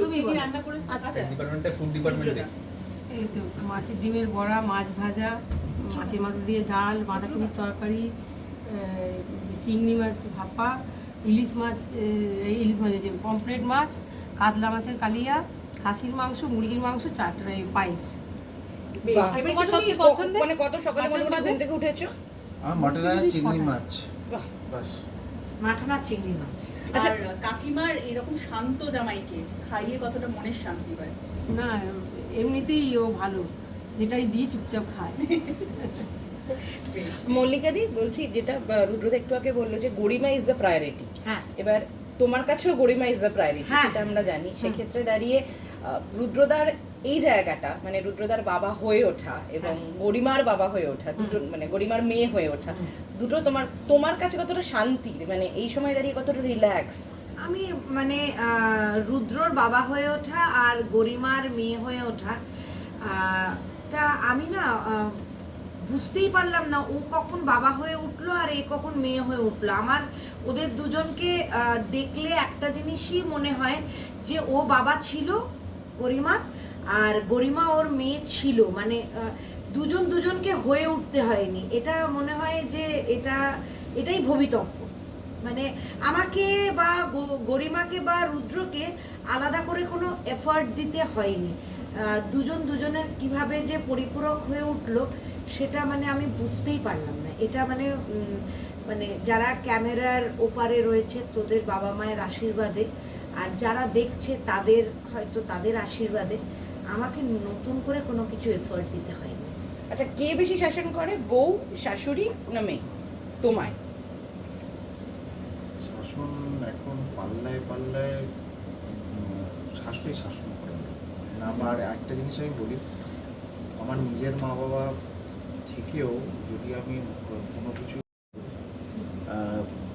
তুমি রান্না করেছো? আচ্ছা, ডিপার্টমেন্টে ফুড ডিপার্টমেন্টে এই তো মাছের ডিমের বড়া, মাছ ভাজা, মাছের মাথা দিয়ে ডাল, বাঁধাকপির তরকারি, চিংড়ি মাছ ভাপা, ইলিশ মাছ যে পমফ্রেট মাছ, কাতলা মাছের কালিয়া, খাসির মাংস, মুরগির মাংস, পায়েস। তোমার সবচেয়ে পছন্দের মানে কত সকালে ঘুম থেকে উঠেছো? মাটন আর চিংড়ি মাছ। বাহ, বাস। মাটন আর চিংড়ি মাছ। আর কাকিমার এরকম শান্ত জামাইকে খাইয়ে কতটা মনের শান্তি পায়? না, এমনিতেই ও ভালো, যেটাই দিয়ে চুপচাপ খায়। মল্লিকা দি বলছি, যেটা রুদ্রদা একটু আগে বললো যে গরিমা ইজ দ্য প্রায়োরিটি। হ্যাঁ, এবার তোমার কাছেও গরিমা ইজ দ্য প্রায়োরিটি, হ্যাঁ। সেটা আমরা জানি। সেক্ষেত্রে দাঁড়িয়ে রুদ্রদার এই জায়গাটা, মানে রুদ্রদার বাবা হয়ে ওঠা এবং গরিমার বাবা হয়ে ওঠা, দুটো মানে গরিমার মেয়ে হয়ে ওঠা, দুটো তোমার কাছে কতটা শান্তির, মানে এই সময় দাঁড়িয়ে কতটা রিল্যাক্স? আমি মানে রুদ্রর বাবা হয়ে ওঠা আর গরিমার মেয়ে হয়ে ওঠা, তা আমি না বুঝতেই পারলাম না ও কখন বাবা হয়ে উঠলো আর এ কখন মেয়ে হয়ে উঠলো। আমার ওদের দুজনকে দেখলে একটা জিনিসই মনে হয় যে ও বাবা ছিল গরিমা, আর গরিমা ওর মেয়ে ছিল, মানে দুজন দুজনকে হয়ে উঠতে হয়নি। এটা মনে হয় যে এটাই ভবিতব্য। মানে আমাকে বা গরিমাকে বা রুদ্রকে আলাদা করে কোনো এফার্ট দিতে হয়নি। দুজন দুজনের কিভাবে যে পরিপূরক হয়ে উঠলো সেটা মানে আমি বুঝতেই পারলাম না। এটা মানে যারা ক্যামেরার ওপারে রয়েছে তোদের বাবা মায়ের আশীর্বাদে, আর যারা দেখছে তাদের হয়তো তাদের আশীর্বাদে, আমাকে নতুন করে কোনো কিছু এফার্ট দিতে হয়নি। আচ্ছা, কে বেশি শাসন করে, বউ, শাশুড়ি না মেয়ে তোমায়? শাসন এখন পাল্লায় পাল্লায় শাশুড়ি শাসন করে না। আমার একটা জিনিস আমি বলি, আমার নিজের মা বাবা থেকেও যদি আমি কোনো কিছু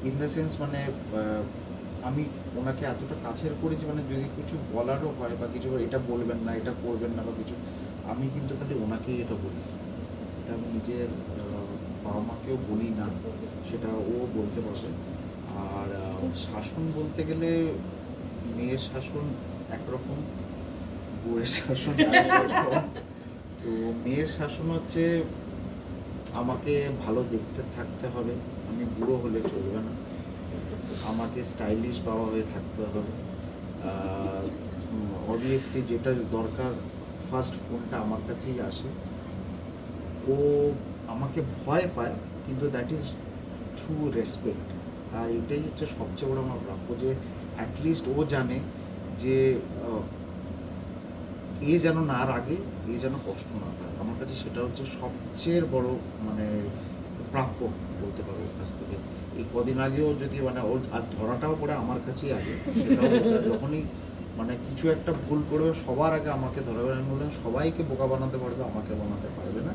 ইন দ্য সেন্স মানে আমি ওনাকে এতটা কাছের করেছি, মানে যদি কিছু বলারও হয় বা কিছু এটা বলবেন না, এটা করবেন না বা কিছু, আমি কিন্তু খালি ওনাকেই এটা বলি। এটা আমি নিজের বাবা মাকেও বলি না, সেটা ও বলতে পারবে। আর শাসন বলতে গেলে মেয়ের শাসন একরকম, বউয়ের শাসন একরকম। তো মেয়ের শাসন হচ্ছে আমাকে ভালো দেখতে থাকতে হবে, আমি বুড়ো হলে চলবে না, আমাকে স্টাইলিশ বাবা হয়ে থাকতে হবে। অবভিয়াসলি যেটা দরকার, ফার্স্ট ফোনটা আমার কাছেই আসে। ও আমাকে ভয় পায়, কিন্তু দ্যাট ইজ থ্রু রেসপেক্ট। আর এটাই হচ্ছে সবচেয়ে বড় আমার প্রাপ্য, যে অ্যাটলিস্ট ও জানে যে এ যেন না রাগে, এ যেন কষ্ট না পায়। আমার কাছে সেটা হচ্ছে সবচেয়ে বড় মানে প্রাপ্য বলতে পারো ওর কাছ থেকে। এই কদিন আগেও যদি মানে ওর আর ধরাটাও পড়ে আমার কাছেই আগে, যখনই মানে কিছু একটা ভুল করবে সবার আগে আমাকে ধরাবে। আমি বললাম সবাইকে বোকা বানাতে পারবে, আমাকে বানাতে পারবে না।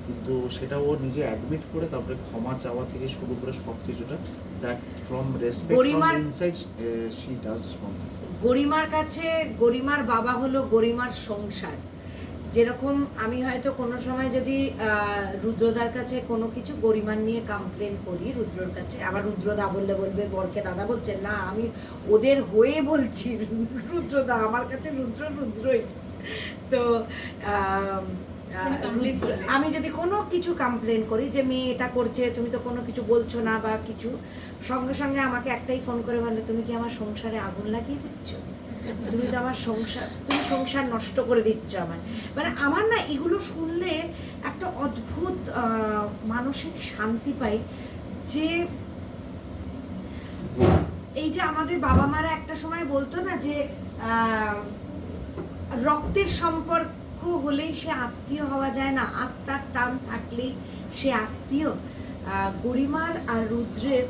কিন্তু সেটা ও নিজে অ্যাডমিট করে তারপরে ক্ষমা চাওয়া থেকে শুরু করে সব কিছুটা, that from respect from inside she does from. গরিমার কাছে গরিমার বাবা হলো গরিমার সংসার। যেরকম আমি হয়তো কোনো সময় যদি রুদ্রদার কাছে কোনো কিছু গরিমার নিয়ে কমপ্লেন করি রুদ্রর কাছে, আবার রুদ্রদা বললে বলবে বরকে দাদা বলছেন না, আমি ওদের হয়ে বলছি রুদ্রদা, আমার কাছে রুদ্রই। তো আমি যদি কোনো কিছু কমপ্লেন করি যে মেয়ে এটা করছে, তুমি তো কোনো কিছু বলছো না বা কিছু, সঙ্গে সঙ্গে আমাকে একটাই ফোন করে বলে, তুমি কি আমার সংসারে আগুন লাগিয়ে দিচ্ছ? তুমি তো আমার সংসার নষ্ট করে দিচ্ছ আমার। মানে আমার না এগুলো শুনলে একটা অদ্ভুত মানসিক শান্তি পাই, যে এই যে আমাদের বাবা মারা একটা সময় বলতো না যে রক্তের সম্পর্ক হলেই সে আত্মীয় হওয়া যায় না, আত্মার টান থাকলেই সে আত্মীয়। গরিমার আর রুদ্রের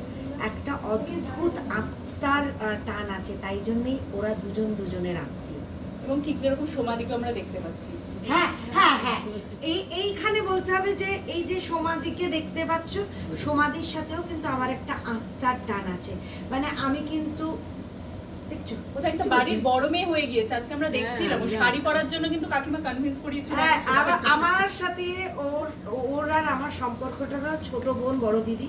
একটা অদ্ভুত আত্মার টান আছে, তাই জন্যই ওরা দুজন দুজনের আত্মীয়। এবং ঠিক যেরকম সমাধিকে আমরা দেখতে পাচ্ছি। হ্যাঁ হ্যাঁ হ্যাঁ, এইখানে বলতে হবে যে এই যে সমাধিকে দেখতে পাচ্ছ, সমাধির সাথেও কিন্তু আমার একটা আত্মার টান আছে। মানে আমি কিন্তু দেখছো কোথায় একটা বাড়ির বড় মেয়ে হয়ে গিয়েছে, আজকে আমরা দেখছিলাম ও হ্যাঁ। শাড়ি পরার জন্য কিন্তু কাকিমা কনভিন্স করিয়েছিল। হ্যাঁ, আমার সাথে ওর আর আমার সম্পর্কটা হলো ছোট বোন বড় দিদি।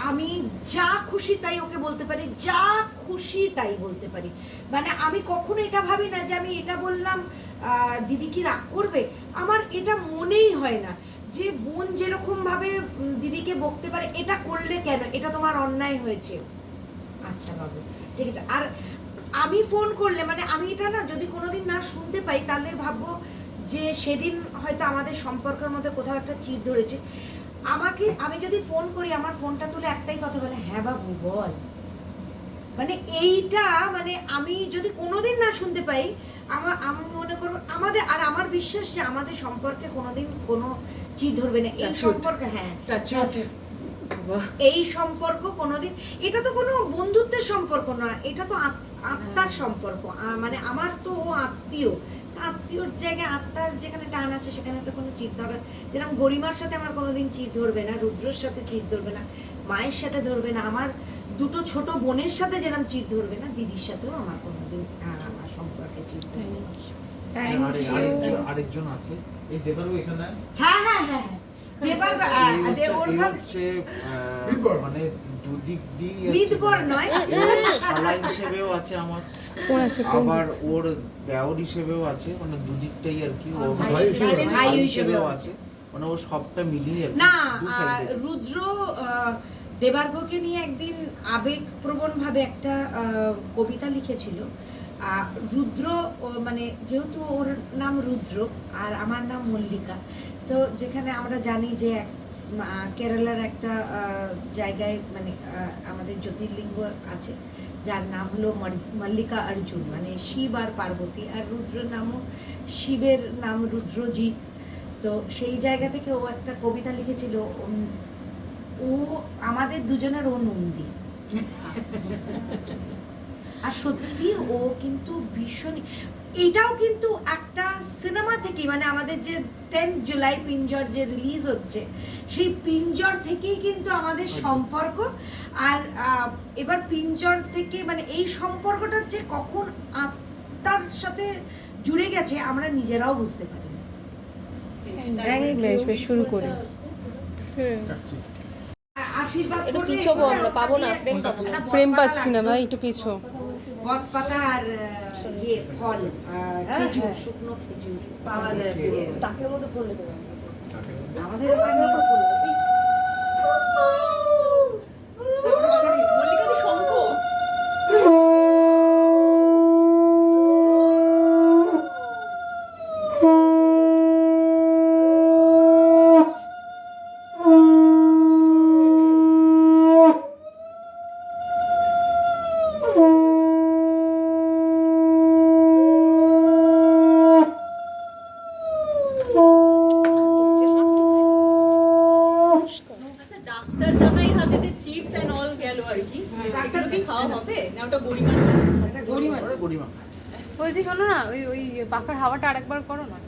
আমি যা খুশি তাই ওকে বলতে পারি, যা খুশি তাই বলতে পারি। মানে আমি কখনো এটা ভাবি না যে আমি এটা বললাম দিদি কি রাগ করবে, আমার এটা মনেই হয় না যে বোন যেরকম ভাবে দিদিকে বকতে পারে এটা করলে কেন, এটা তোমার অন্যায় হয়েছে, আচ্ছা বাবু ঠিক আছে। আর আমি ফোন করলে মানে আমি এটা না যদি কোনোদিন না শুনতে পাই তাহলে ভাববো যে সেদিন হয়তো আমাদের সম্পর্কের মধ্যে কোথাও একটা চিড় ধরেছে। আমি যদি ফোন করি আমার ফোনটা তুলে একটাই কথা বলে, হ্যাঁ বাবু বল। মানে এইটা মানে আমি যদি কোনোদিন না শুনতে পাই আমি মনে করবো আমার বিশ্বাস যে আমাদের সম্পর্কে কোনোদিন কোনো চিড় ধরবে না। এই সম্পর্কে এই সম্পর্ক কোনোদিন, এটা তো কোনো বন্ধুত্বের সম্পর্ক না, এটা তো আত্মার সম্পর্ক। মানে আমার তো ও আত্মীয়র জায়গায় আত্মার যেখানে টান আছে সেখানে তো কোনো চিড় ধরার, যেরকম গরিমার সাথে আমার কোনোদিন চিড় ধরবে না, রুদ্রর সাথে চিড় ধরবে না, মায়ের সাথে ধরবে না, আমার দুটো ছোট বোনের সাথে যেরকম চিড় ধরবে না, দিদির সাথেও আমার কোনোদিন আমার সম্পর্কে চিড় ধরবে না। আরেকজন আছে এই দেবারও এখানে। হ্যাঁ হ্যাঁ হ্যাঁ মানে দুদিক দিয়ে লিদবর নয়, শালা হিসেবেও আছে আমার, আবার ওর দেওর হিসেবেও আছে, মানে দুদিকটাই আর কি, ও ভাই হিসেবেও আছে, মানে ও সবটা মিলিয়ে আর কি, না দু সাইডে। রুদ্র দেবার্গকে নিয়ে একদিন আবেগপ্রবণ ভাবে একটা কবিতা লিখেছিল। রুদ্র মানে যেহেতু ওর নাম রুদ্র আর আমার নাম মল্লিকা, তো যেখানে আমরা জানি যে কেরালার একটা জায়গায় মানে আমাদের জ্যোতির্লিঙ্গ আছে যার নাম হলো মল্লিকা অর্জুন, মানে শিব আর পার্বতী, আর রুদ্রের নামও শিবের নাম রুদ্রজিৎ। তো সেই জায়গা থেকে ও একটা কবিতা লিখেছিল, ও আমাদের দুজনের ও নন্দী। আর সত্যি ও কিন্তু ভীষণ, এটাও কিন্তু একটা সিনেমা থেকে, মানে আমাদের যে 10 জুলাই পিঞ্জর যে রিলিজ হচ্ছে সেই পিঞ্জর থেকেই কিন্তু আমাদের সম্পর্ক। আর এবার পিঞ্জর থেকে মানে এই সম্পর্কটা যে কখন আত্মার সাথে জুড়ে গেছে আমরা নিজেরাও বুঝতে পারি না। বেশ শুরু করি। আশীর্বাদ একটু করবে, পিছোবো আমরা, পাবো না, ফ্রেম পাবো না, ফ্রেম পাচ্ছি না ভাই, একটু পিছো। বটপাতা আর ফল খেজুর, শুকনো খেজুর পাওয়া যায় তাকের মধ্যে পড়লে দেবো আমাদের মল্লিকাদি শঙ্খ। আচ্ছা, ডাক্তার জামাইয়ের হাতে যে চিপস এন্ড অল গেল আর কি, ডাক্তার কি খাওয়া হবে না ওটা গরিমার জন্য? গরিমা বলছি শোনো না, ওই ওই পাখার হাওয়াটা আরেকবার করো না।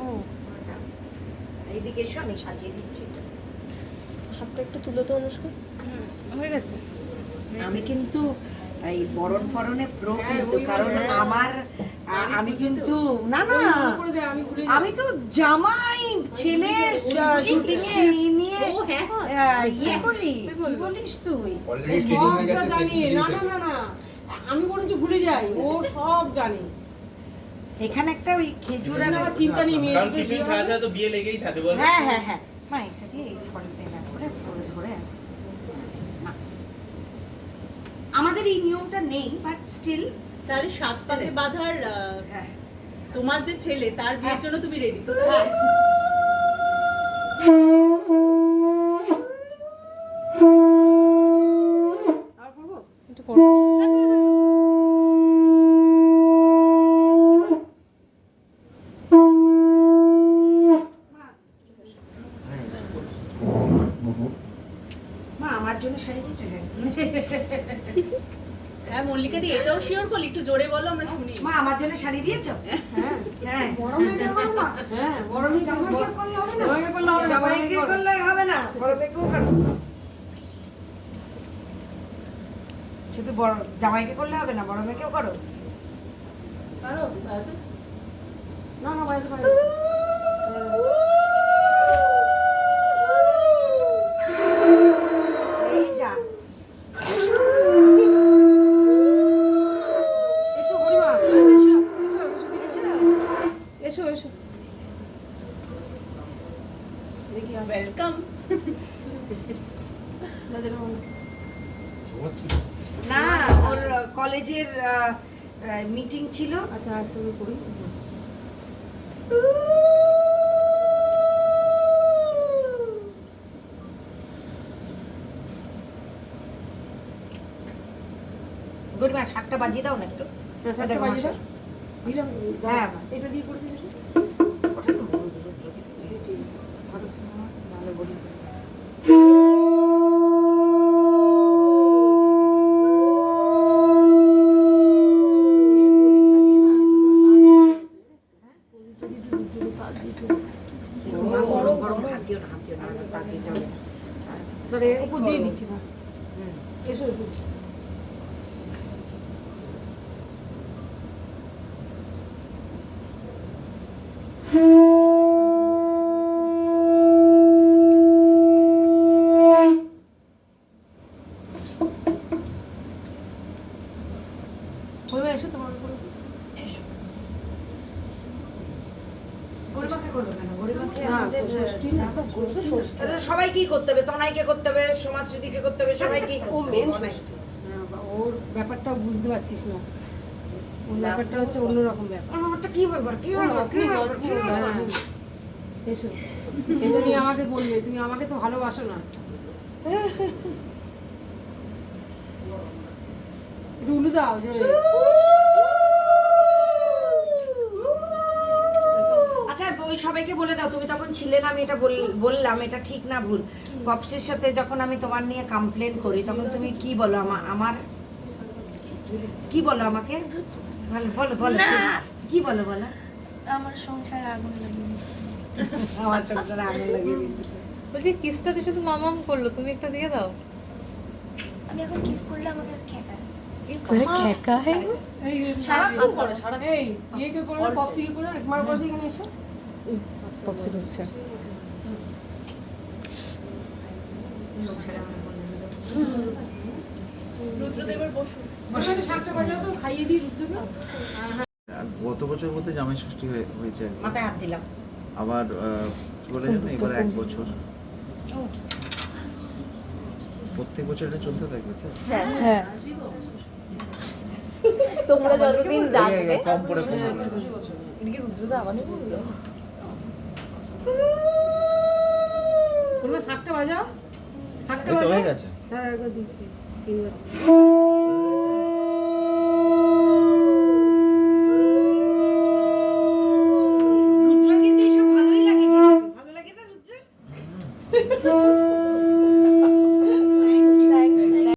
ও এইদিকে এসো, আমি সাজিয়ে দিচ্ছি। হাতটা একটু তুলো তো অনুষ্কা। হয়ে গেছে। আমি কিন্তু এই বরণ ফরণে প্রো কিন্তু, কারণ আমার আমি কিন্তু না না আমি তো জামাই ছেলে শুটিং এ নিয়ে ও হ্যাঁ, ইয়ে করি, কি বলিস তুই? সবটা জানি, না না না না আমি বরঞ্চ ভুলে যাই, ও সব জানে। এখানে একটা ওই খেজুর আর আমার চিন্তা নেই, মেয়ে কারণ কিছুদিন ছাড়া ছাড়া তো বিয়ে লেগেই থাকে বল। হ্যাঁ হ্যাঁ হ্যাঁ মা এটা দিয়ে এই ফলটা না করে ধরে না। আমাদের এই নিয়মটা নেই, বাট স্টিল তাহলে 7 পাকে বাঁধার হ্যাঁ তোমার যে ছেলে তার বিয়ের জন্য তুমি রেডি তো? আর করবো একটু করো। মা আমার জন্য শাড়ি দিয়েছো? হ্যাঁ মল্লিকাদি, এটাও শিওর করলি, একটু জোরে বলো আমরা শুনি। মা আমার জন্য শাড়ি দিয়েছো? হ্যাঁ হ্যাঁ বড় মেয়ে করো না, হ্যাঁ বড় মেয়ে জামাইকে করলে হবে না, জামাইকে করলে হবে না, জামাইকে করলে হবে না, বড় মেয়েকেও করো। শুধু বড় জামাইকে করলে হবে না, বড় মেয়েকেও করো। পারো বাজাতে? না না বাইরে পারি এই যা, এসো গরিমা, এসো এসো এসো এসো এসো দেখি আর ওয়েলকাম। বাজারে বলো। না ওর কলেজের মিটিং ছিল। আচ্ছা আর তুমি করি গরিমা শাকটা বাজিয়ে দাও না একটু। সাথে বাজি দাও দিলাম হ্যাঁ, এটা দিয়ে করে দিবি ওটা তো বড় বড় চোখে। ধরো ভালো বলি গরম গরম হাত দিও না, হাত দিও না, তা দিতে হবে। উপর দিয়ে দিচ্ছি না এসো এসো এসো তোমার উপরে গরিমাকে করবে কেন? গরিমাকে না, আমাদের ষষ্ঠী না, তাহলে সবাইকে করতে হবে, তনাইকে করতে হবে, সমাজসেবীকে করতে হবে, সবাইকেই ও করতে মেন হবে। ষষ্ঠী ওর ব্যাপারটা বুঝতে পারছিস না ওর ব্যাপারটা হচ্ছে অন্যরকম ব্যাপার আমার ব্যাপারটা কি ব্যাপার? কি ব্যাপার? কি ব্যাপার? কি ব্যাপার? হ্যাঁ। এসো এটা নিয়ে আমাকে বলবে তুমি আমাকে তো ভালোবাসো না একটু উলু দাও যে আচ্ছা ওই সবাইকে বলে দাও, তুমি তখন ছিলে না, আমি এটা বললাম, এটা ঠিক না ভুল। পপসের সাথে যখন আমি তোমার নিয়ে কমপ্লেন করি তখন তুমি কি বলো? আমার কি বলো আমাকে? বলো বলো বলো কি বলো বলো? আমার সংসারে আগুন লাগিয়ে আমার সংসারে আগুন লাগিয়ে দিয়েছে। বলছি কিসটা তো শুধু মামাম করলো, তুমি একটা দিয়ে দাও। আমি এখন কিস করলে আমাকে আর খেকায়। খেকা হ্যাঁ এই সারাক্ষণ করে, সারাক্ষণ। এই ইয়ে কে করো পপসি কে করো একবার পপসি এখানে এসো পপসি হচ্ছে সংসারে আমার মনে হলো। রুদ্রদেবের বসু। বসে শাকটা বাজাও তো খাইয়ে দিই রুদ্রকে আর গত বছর বলতে জামাই ষষ্ঠী হয়েছে আর কি। মাথায় হাত দিলাম। আবার কি বলে জানো এবার 1 বছর প্রত্যেক বছর এটা চলতে থাকবে তো হ্যাঁ তোমরা যতদিন ডাকবে। কম করে কম করে। এটা কি রুদ্রদা আমাদের বললো? তোমরা শাকটা বাজাও শাকটা এই তো বাজাও হয়ে গেছে হ্যাঁ একবার দিই তিনবার রুদ্র কিন্তু এইসব ভালোই লাগে, কিন্তু ভালো লাগে না রুদ্র?